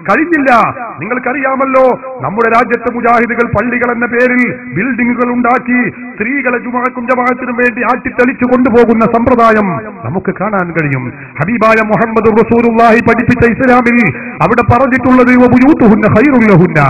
കഴിഞ്ഞില്ല. നിങ്ങൾക്കറിയാമല്ലോ, നമ്മുടെ രാജ്യത്തെ മുജാഹിദുകൾ പള്ളികൾ എന്ന പേരിൽ ബിൽഡിങ്ങുകൾ ഉണ്ടാക്കി സ്ത്രീകളെ ജുമാക്കും ജമാഅത്തിനും വേണ്ടി ആട്ടിത്തെളിച്ചു കൊണ്ടുപോകുന്ന സമ്പ്രദായം നമുക്ക് കാണാൻ കഴിയും. ഹബീബായ മുഹമ്മദ് റസൂലുള്ളാഹി പഠിപ്പിച്ച ഇസ്ലാമിൽ അവിടെ പറഞ്ഞിട്ടുള്ളത് വബുയൂതുഹുന്ന ഖൈറുൽ ലഹുന്ന,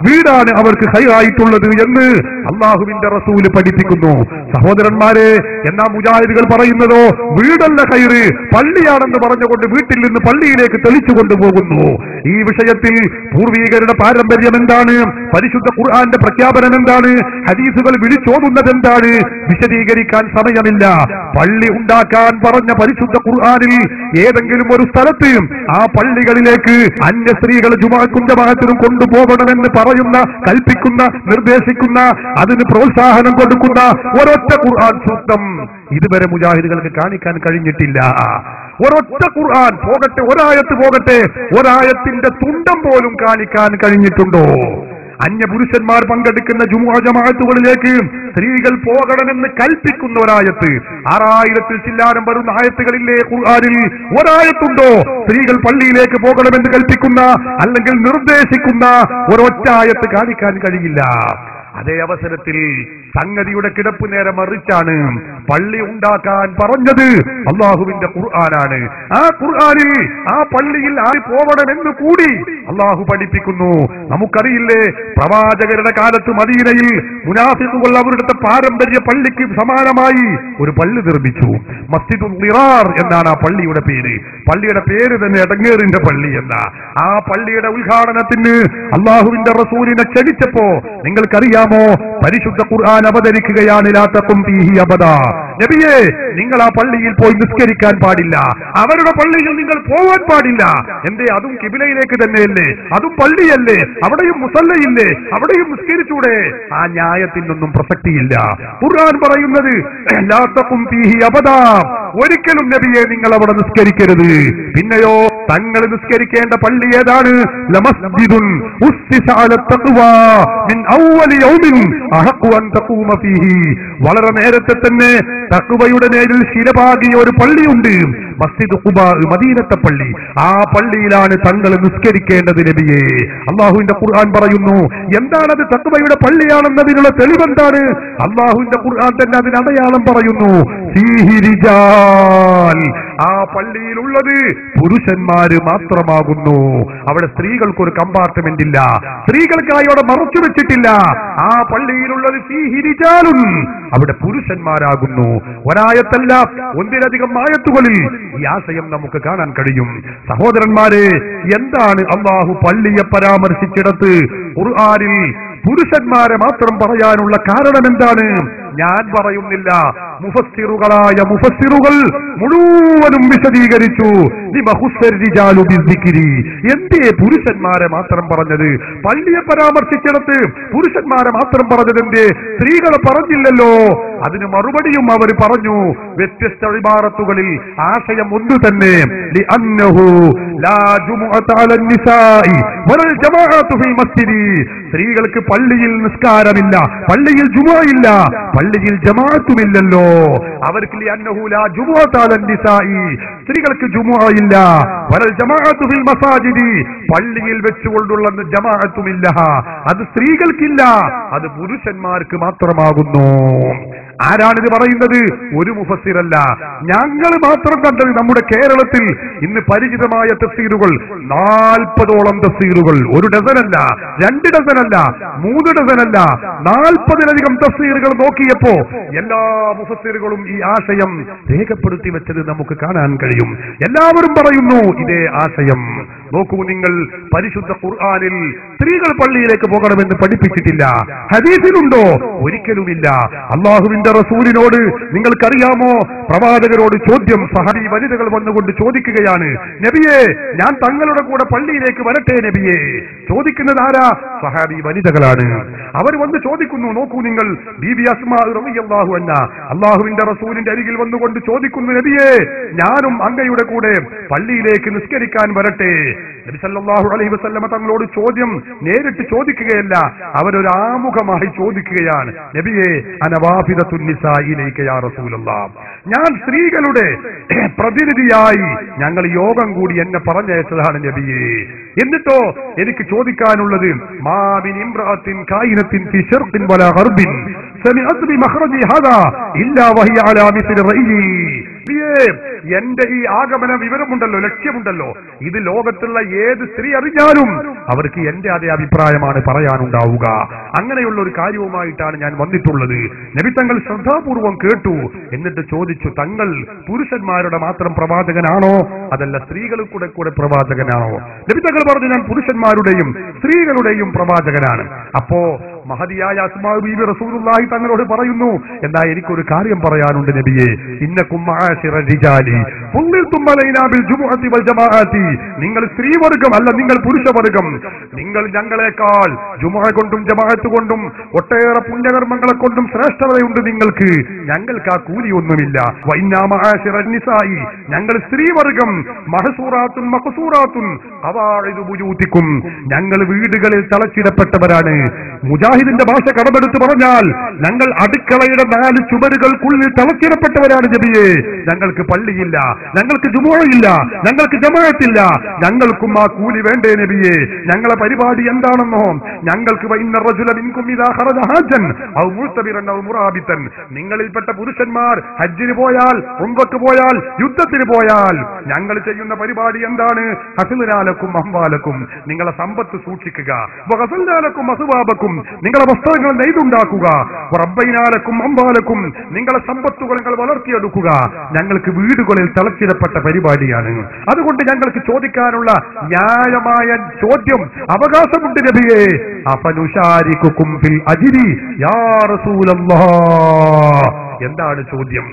വീടാണ് അവർക്ക് ഖൈറായിട്ടുള്ളത് എന്ന് അല്ലാഹുവിന്റെ റസൂൽ പഠിപ്പിക്കുന്നു. സഹോദരന്മാരെ, എന്നാ മുജാഹിദുകൾ പറയുന്നതോ വീടല്ല ഖൈറ്, പള്ളിയാണെന്ന് പറഞ്ഞുകൊണ്ട് വീട്ടിൽ നിന്ന് പള്ളിയിലേക്ക് തെളിച്ചു കൊണ്ടുപോകുന്നു. ഈ വിഷയത്തിൽ പൂർവീകരുടെ പാരമ്പര്യം എന്താണ്, പരിശുദ്ധ ഖുർആന്റെ പ്രഖ്യാപനം എന്താണ്, ഹദീസുകൾ വിളിച്ചോതുന്നത് എന്താണ്, വിശദീകരിക്കാൻ സമയമില്ല. പള്ളി ഉണ്ടാക്കാൻ പറഞ്ഞ പരിശുദ്ധ ഖുർആനിൽ ഏതെങ്കിലും ഒരു സ്ഥലത്ത് ആ പള്ളികളിലേക്ക് അന്യ സ്ത്രീകൾ ജുമാക്കും ജമാഅത്തിനും കൊണ്ടുപോകണമെന്ന് പറയുന്ന, കൽപ്പിക്കുന്ന, നിർദ്ദേശിക്കുന്ന, അതിന് പ്രോത്സാഹനം കൊടുക്കുന്ന ഒരൊറ്റ ഖുർആൻ സൂക്തം ഇതുവരെ മുജാഹിദുകൾക്ക് കാണിക്കാൻ കഴിഞ്ഞിട്ടില്ല. ഒരൊറ്റ ഖുർആൻ പോകട്ടെ, ഒരായത്ത് പോകട്ടെ, ഒരായത്തിന്റെ തുണ്ടം പോലും കാണിക്കാൻ കഴിഞ്ഞിട്ടുണ്ടോ? അന്യപുരുഷന്മാർ പങ്കെടുക്കുന്ന ജുമുഅ ജമാഅത്തുകളിലേക്ക് സ്ത്രീകൾ പോകണമെന്ന് കൽപ്പിക്കുന്ന ഒരായത്ത്, 6000 ചില്ലാനം വരുന്ന ആയത്തുകളില്ലേ ഖുർആനിൽ? ഒരായത്തുണ്ടോ സ്ത്രീകൾ പള്ളിയിലേക്ക് പോകണമെന്ന് കൽപ്പിക്കുന്ന അല്ലെങ്കിൽ നിർദ്ദേശിക്കുന്ന ഒരൊറ്റ ആയത്ത് കാണിക്കാൻ കഴിയില്ല. അതേ അവസരത്തിൽ സംഗതിയുടെ കിടപ്പ് നേരെ മറിച്ചാണ്. പള്ളി ഉണ്ടാക്കാൻ പറഞ്ഞത് അള്ളാഹുവിന്റെ ഖുർആനാണ്. ആ ഖുർആനിൽ ആ പള്ളിയിൽ ആര് പോകണമെന്ന് കൂടി അള്ളാഹു പഠിപ്പിക്കുന്നു. നമുക്കറിയില്ലേ, പ്രവാചകരുടെ കാലത്ത് മദീനയിൽ മുനാഫിഖുകൾ അവരുടെ പാരമ്പര്യ പള്ളിക്ക് സമാനമായി ഒരു പള്ളി നിർമ്മിച്ചു. മസ്ജിദുൽ ളിറാർ എന്നാണ് ആ പള്ളിയുടെ പേര്. പള്ളിയുടെ പേര് തന്നെ എടങ്ങേറിന്റെ പള്ളി എന്ന. ആ പള്ളിയുടെ ഉദ്ഘാടനത്തിന് അള്ളാഹുവിന്റെ റസൂലിനെ ക്ഷണിച്ചപ്പോ നിങ്ങൾക്കറിയാമോ, പരിശുദ്ധ ഖുർആൻ അവതരിക്കുകയാണ്. ലാ തഖും ഫീഹി അബദാ, നബിയേ നിങ്ങൾ ആ പള്ളിയിൽ പോയി നിസ്കരിക്കാൻ പാടില്ല, അവരുടെ പള്ളിയിൽ നിങ്ങൾ പോവാൻ പാടില്ല. എന്തേ? അതും കിബിലയിലേക്ക് തന്നെയല്ലേ, അതും പള്ളിയല്ലേ, അവിടെയും മുസല്ലയില്ലേ, അവിടെയും നിസ്കരിച്ചൂടെ? ആ ന്യായത്തിനൊന്നും പ്രസക്തിയില്ല. ഖുർആൻ പറയുന്നത് ലാ തഖും ഫീഹി അബദാ, ഒരിക്കലും നബിയെ നിങ്ങൾ അവിടെ നിസ്കരിക്കരുത്. പിന്നെയോ തങ്ങൾ നിസ്കരിക്കേണ്ട പള്ളി ഏതാണ്? ലമസ്ജിദുൻ ഉസ്സിസ അല തഖ്വാ മിൻ അവ്വലി യൗമിൻ അഹഖു അൻ തഖൂമ ഫീഹി, വളരെ നേരത്തെ തന്നെ തഖ്വയുടെ നേരിൽ ശിലപാകിയ ഒരു പള്ളിയുണ്ട്, മസ്ജിദ് ഖുബാ, മദീനത്തെ പള്ളി. ആ പള്ളിയിലാണ് തങ്ങൾ നിസ്കരിക്കേണ്ടത് നബിയെ. അല്ലാഹുവിന്റെ ഖുർആൻ പറയുന്നു. എന്താണത് തഖ്വയുടെ പള്ളിയാണെന്നതിനുള്ള തെളിവെന്താണ്? അല്ലാഹുവിന്റെ ഖുർആൻ തന്നെ അതിന് അടയാളം പറയുന്നു. ഫീഹി റിജാൽ, ആ പള്ളിയിലുള്ളത് പുരുഷന്മാര് മാത്രമാകുന്നു. അവിടെ സ്ത്രീകൾക്കൊരു കമ്പാർട്ട്മെന്റ് ഇല്ല, സ്ത്രീകൾക്കായി അവിടെ മറച്ചു വെച്ചിട്ടില്ല. ആ പള്ളിയിലുള്ളത് ഫീഹി റിജാലുൻ, അവിടെ പുരുഷന്മാരാകുന്നു. ഒരായത്തല്ല, ഒന്നിലധികം ആയത്തുകളിൽ ഈ ആശയം നമുക്ക് കാണാൻ കഴിയും. സഹോദരന്മാരെ, എന്താണ് അല്ലാഹു പള്ളിയെ പരാമർശിച്ചിടത്ത് ഖുർആനിൽ പുരുഷന്മാരെ മാത്രം പറയാനുള്ള കാരണം എന്താണ്? ഞാൻ പറയുന്നില്ല, മുഫസ്സിറുകളായ മുഫസ്സിറുകൾ മുഴുവനും വിശദീകരിച്ചു. എന്തേ പുരുഷന്മാരെ മാത്രം പറഞ്ഞത്? പള്ളിയെ പരാമർശിച്ചിടത്ത് പുരുഷന്മാരെ മാത്രം പറഞ്ഞത് എന്തേ? സ്ത്രീകളെ പറഞ്ഞില്ലല്ലോ. അതിന് മറുപടിയും അവർ പറഞ്ഞു. വ്യത്യസ്ത ഇബാറത്തുകളിൽ ആശയം ഒന്നു തന്നെ. സ്ത്രീകൾക്ക് പള്ളിയിൽ നിസ്കാരമില്ല, പള്ളിയിൽ ജുമുഅ ഇല്ല, പള്ളിയിൽ ജമാഅത്തുമില്ലല്ലോ. അവർക്ക് സ്ത്രീകൾക്ക് ജുമുഅ ഇല്ല. വലൽ ജമാഅത്തു ഫിൽ മസാജിദി, പള്ളിയിൽ വെച്ചുകൊണ്ടുള്ള ജമാഅത്തുമില്ല. അത് സ്ത്രീകൾക്കില്ല, അത് പുരുഷന്മാർക്ക് മാത്രമാകുന്നു. ആരാണിത് പറയുന്നത്? ഒരു മുഫസ്സിറല്ല, ഞങ്ങൾ മാത്രം കണ്ടത്. നമ്മുടെ കേരളത്തിൽ ഇന്ന് പരിചിതമായ തഫ്സീറുകൾ 40ഓളം തഫ്സീറുകൾ, ഒരു ഡസനല്ല, 2 ഡസനല്ല, 3 ഡസനല്ല, 40ലധികം തഫ്സീറുകൾ നോക്കിയപ്പോ എല്ലാ മുഫസ്സിറുകളും ഈ ആശയം രേഖപ്പെടുത്തി വെച്ചത് നമുക്ക് കാണാൻ കഴിയും. എല്ലാവരും പറയുന്നു ഇതേ ആശയം. നോക്കൂ നിങ്ങൾ, പരിശുദ്ധ ഖുർആനിൽ സ്ത്രീകൾ പള്ളിയിലേക്ക് പോകണമെന്ന് പഠിപ്പിച്ചിട്ടില്ല. ഹദീസിലുണ്ടോ? ഒരിക്കലുമില്ല. അല്ലാഹുവിന്റെ റസൂലിനോട് നിങ്ങൾക്കറിയാമോ, പ്രവാചകരോട് ചോദ്യം, സഹബി വനിതകൾ വന്നുകൊണ്ട് ചോദിക്കുകയാണ്, നബിയെ ഞാൻ തങ്ങളുടെ കൂടെ പള്ളിയിലേക്ക് വരട്ടെ നബിയെ? ചോദിക്കുന്നത് ആരാ? സഹാബി വനിതകളാണ്. അവർ വന്ന് ചോദിക്കുന്നു. നോക്കൂ നിങ്ങൾ, ബീബി അസ്മാ റളിയല്ലാഹു അൻഹ അല്ലാഹുവിന്റെ റസൂലിന്റെ അരികിൽ വന്നുകൊണ്ട് ചോദിക്കുന്നു, നബിയെ ഞാനും അങ്ങയുടെ കൂടെ പള്ളിയിലേക്ക് നിസ്കരിക്കാൻ വരട്ടെ? നബി സല്ലല്ലാഹു അലൈഹി വസല്ലമ തങ്ങളോട് ചോദ്യം നേരിട്ട് ചോദിക്കുകയല്ല, അവരൊരു ആമുഖമായി ചോദിക്കുകയാണ്. നബിയെ അനവാഫിദത്തുൻ നിസാഇലൈക യാ റസൂലല്ലാഹ്, ഞാൻ സ്ത്രീകളുടെ പ്രതിനിധിയായി ഞങ്ങൾ യോഗം കൂടി എന്നെ പറഞ്ഞയച്ചതാണ് നബിയെ. എന്നിട്ടോ എനിക്ക് ചോദിക്കാനുള്ളത്, മാ മിൻ ഇംറഅത്തിൻ കായിനത്തിൻ ഫി ശർഖിൻ വലാ ഗർബിൻ സമിഅത് ബി മഖ്റജി ഹാദാ ഇല്ലാ വഹിയ അലാ മിസ്ലി റഅയി. എന്റെ ഈ ആഗമന വിവരമുണ്ടല്ലോ, ലക്ഷ്യമുണ്ടല്ലോ, ഇത് ലോകത്തുള്ള ഏത് സ്ത്രീ അറിഞ്ഞാലും അവർക്ക് എന്റെ അതേ അഭിപ്രായമാണ് പറയാനുണ്ടാവുക. അങ്ങനെയുള്ള ഒരു കാര്യവുമായിട്ടാണ് ഞാൻ വന്നിട്ടുള്ളത്. നബി തങ്ങൾ ശ്രദ്ധാപൂർവം കേട്ടു. എന്നിട്ട് ചോദിച്ചു, തങ്ങൾ പുരുഷന്മാരുടെ മാത്രം പ്രവാചകനാണോ അതല്ല സ്ത്രീകളുടെ കൂടെ പ്രവാചകനാണോ? നബി തങ്ങൾ പറഞ്ഞു, ഞാൻ പുരുഷന്മാരുടെയും സ്ത്രീകളുടെയും പ്രവാചകനാണ്. അപ്പോ മഹദിയായ അസ്മാ ബീബി റസൂലുള്ളാഹി തങ്ങളോട് പറയുന്നു, എന്നാ എനിക്കൊരു കാര്യം പറയാനുണ്ട് നബിയെ. ഇന്നകും മആശിറ റിജാലി ഫുള്ളിൽതും അലൈനാ ബിൽ ജുമുഅത്തി വൽ ജമാഅത്തി. നിങ്ങൾ സ്ത്രീവർഗം അല്ല, നിങ്ങൾ പുരുഷവർഗം. നിങ്ങൾ ഞങ്ങളെക്കാൾ ജുമുഅ കൊണ്ടും ജമാഅത്ത് കൊണ്ടും ഒട്ടേറെ പുണ്യകർമ്മങ്ങളെ കൊണ്ടും ശ്രേഷ്ഠതയുണ്ട് നിങ്ങൾക്ക്. ഞങ്ങൾക്ക് ആ കൂലിയൊന്നുമില്ല. വഇന്നാ മആശിറ നിസായി, ഞങ്ങൾ സ്ത്രീവർഗം മഹസൂറാത്തുൻ മഖ്സൂറാത്തുൻ ഖവാഇദു ബുയൂതിക്കും, ഞങ്ങൾ വീടുകളിൽ തളച്ചിടപ്പെട്ടവരാണ്. മുജാഹിദിന്റെ ഭാഷ കടമെടുത്ത് പറഞ്ഞാൽ ഞങ്ങൾ അടുക്കളയുടെ 4 ചുമരുകൾക്കുള്ളിൽ തളച്ചിടപ്പെട്ടവരാണ് നബിയെ. ഞങ്ങൾക്ക് പള്ളിയില്ല, ഞങ്ങൾക്ക് ജുമുഅയില്ല, ഞങ്ങൾക്ക് ജമാഅത്തില്ല. ഞങ്ങൾക്കും ആ കൂലി വേണ്ടേ നബിയെ? ഞങ്ങളെ പരിപാടി എന്താണെന്നോ? ഞങ്ങൾക്ക് നിങ്ങളിൽപ്പെട്ട പുരുഷന്മാർ ഹജ്ജിന് പോയാൽ, ഉംറക്ക് പോയാൽ, യുദ്ധത്തിന് പോയാൽ ഞങ്ങൾ ചെയ്യുന്ന പരിപാടി എന്താണ്? ഹസ്നാലക്കും അംവാലക്കും, നിങ്ങളെ സമ്പത്ത് സൂക്ഷിക്കുക. വഹസൽനാലക്കും അസ്വാബക്കും, നിങ്ങളെ വസ്ത്രങ്ങൾ നെയ്തുണ്ടാക്കുക. റബ്ബൈനാലക്കും അംവാലക്കും, നിങ്ങളെ സമ്പത്തുകൾ നിങ്ങൾ വളർത്തിയെടുക്കുക. ഞങ്ങൾക്ക് വീടുകളിൽ തളച്ചിടപ്പെട്ട പരിപാടിയാണ്. അതുകൊണ്ട് ഞങ്ങൾക്ക് ചോദിക്കാനുള്ള ന്യായമായ ചോദ്യം, അവകാശമുണ്ട് നബിയെ. അഫനുശാരികുകും ഫിൽ അജ്രി യാ റസൂലല്ലാഹ്. എന്താണ് ചോദ്യം?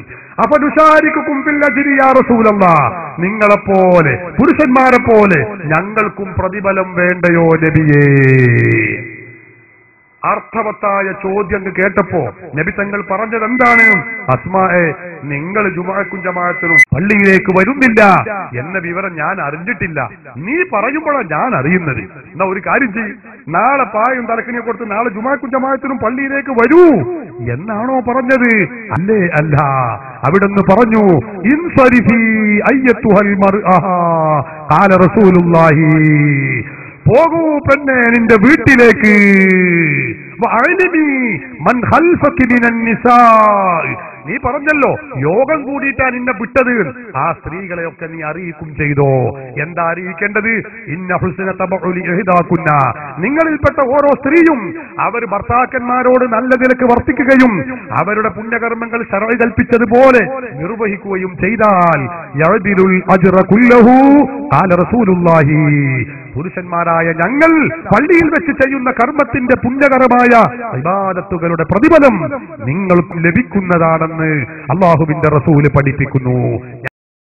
അഫനുശാരികുകും ഫിൽ അജ്രി യാ റസൂലല്ലാഹ്, നിങ്ങളെപ്പോലെ പുരുഷന്മാരെ പോലെ ഞങ്ങൾക്കും പ്രതിഫലം വേണ്ടയോ നബിയേ? അർത്ഥവത്തായ ചോദ്യം കേട്ടപ്പോ നബി തങ്ങൾ പറഞ്ഞത് എന്താണ്? അസ്മായെ, നിങ്ങൾ ജുമുഅക്കും ജമാഅത്തിനും പള്ളിയിലേക്ക് വരുന്നില്ല എന്ന വിവരം ഞാൻ അറിഞ്ഞിട്ടില്ല. നീ പറയുമ്പോഴാണ് ഞാൻ അറിയുന്നത്. എന്നാ ഒരു കാര്യം ചെയ്യും, നാളെ പായും തലക്കിനെ കൊടുത്ത് നാളെ ജുമുഅക്കും ജമാഅത്തിനും പള്ളിയിലേക്ക് വരൂ എന്നാണോ പറഞ്ഞത്? അല്ലേ? അല്ല. അവിടുന്ന് പറഞ്ഞു, ഇൻസരിഫി അയ്യത്തുഹൽ മർഅ ഖാല റസൂലുള്ളാഹി, പോകൂ പെണ്ണെ നിന്റെ വീട്ടിലേക്ക്. നീ പറഞ്ഞല്ലോ യോഗം കൂടിയിട്ടാ നിന്നെ വിട്ടത്, ആ സ്ത്രീകളെയൊക്കെ നീ അറിയിക്കും ചെയ്തോ? എന്താ അറിയിക്കേണ്ടത്? ഇന്ന ഹുസ്ന തബഉലി ഇഹ്ദാകുന്ന, നിങ്ങളിൽപ്പെട്ട ഓരോ സ്ത്രീയും അവർ ഭർത്താക്കന്മാരോട് നല്ല നിലക്ക് വർത്തിക്കുകയും അവരുടെ പുണ്യകർമ്മങ്ങൾ ശർഅ് കൽപ്പിച്ചതുപോലെ നിർവഹിക്കുകയും ചെയ്താൽ യഅദിലുൽ അജ്റ കുല്ലഹു ഖാല റസൂലുള്ളാഹി, പുരുഷന്മാരായ ഞങ്ങൾ പള്ളിയിൽ വെച്ച് ചെയ്യുന്ന കർമ്മത്തിന്റെ പുണ്യകരമായ ഇബാദത്തുകളുടെ പ്രതിഫലം നിങ്ങൾക്ക് ലഭിക്കുന്നതാണെന്ന് അല്ലാഹുവിന്റെ റസൂല് പഠിപ്പിക്കുന്നു.